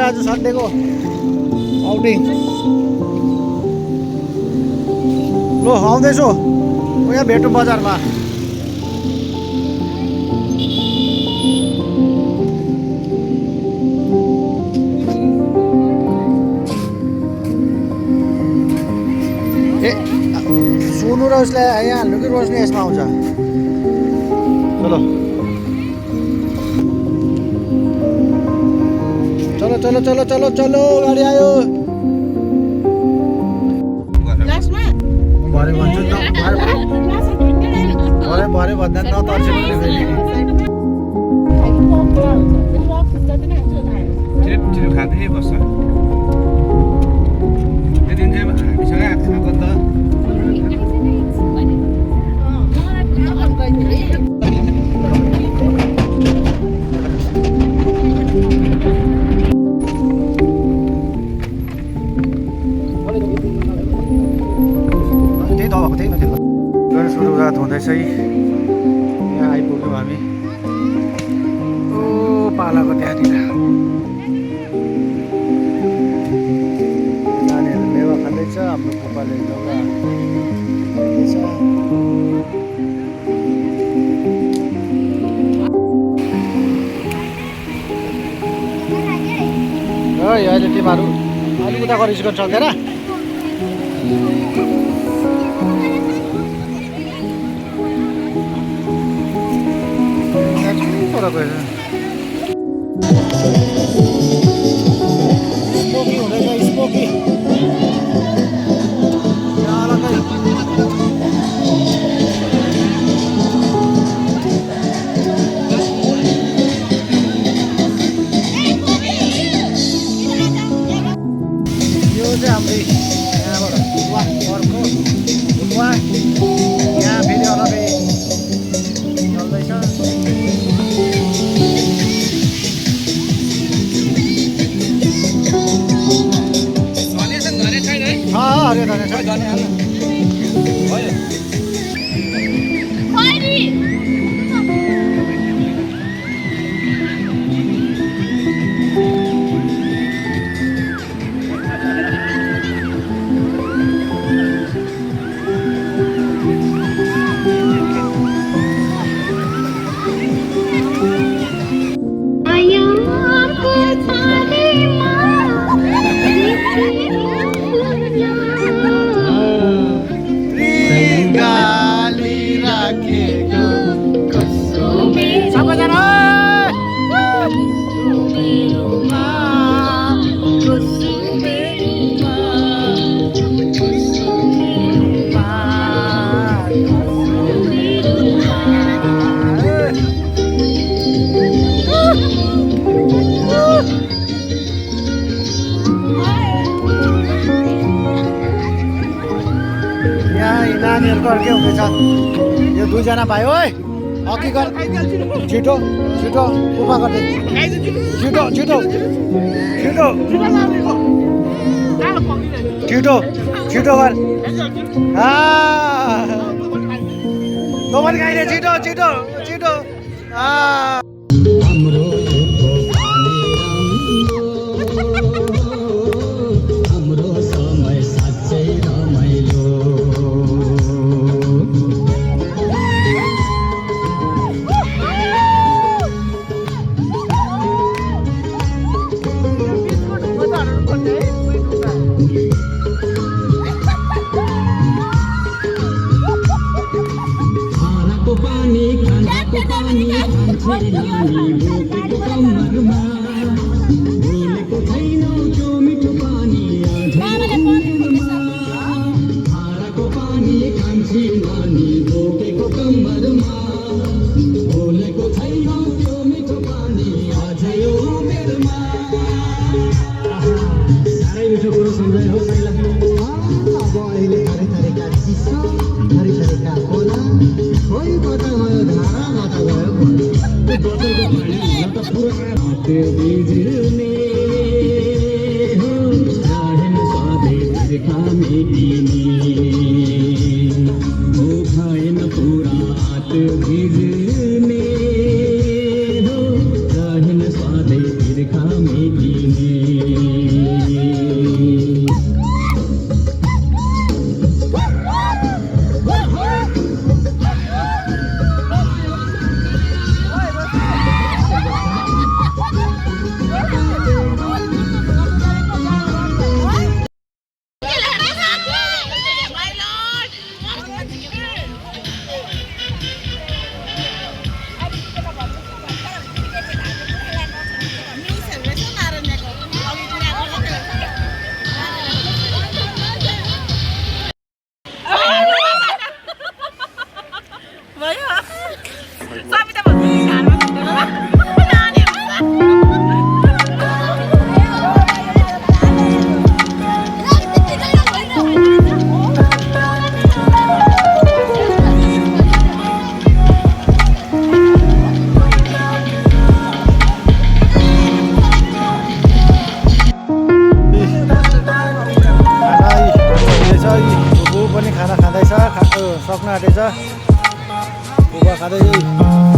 आज सन्डेको आउटिङ। ल आउँदैछु, यहाँ भेटौँ बजारमा। ए सोनु र उसलाई यहाँ हाल्नु कि रोज्ने यसमा आउँछ। चलो चलो चलो चलो चलो गाडी आयो। भरे भन्छु त, भरे भन्दा नतर्सिनु नि फेरि। खाँदै बस्छ त्यो दिन चाहिँ हामीसँग आएको त। सुरुवात हुँदैछ। यहाँ आइपुग्यौँ हामी। ओ पालाको त्यहाँनिर नानीहरू मेवा खाँदैछ। हाम्रो फुपाले जग्गा खाँदैछ। अहिले तिमीहरू अलिक उता गएर स्कुल चल्दैन। स्मोकी हुँदैछ, स्मोकी। यो चाहिँ हाम्रो यहाँबाट अर्को यहाँ फेरि अलग्गै चल्दैछ। अरे धन्य छ नानीहरूको अर्कै हुँदैछ। यो दुईजना भाइ ओइ अघि गर, छिटो छिटो उफा गर्दै, छिटो छिटो छिटो छिटो छिटो गर। तँ पनि खाइले, छिटो छिटो छिटो। स्वाद आँटेछ कुखुरा खाँदै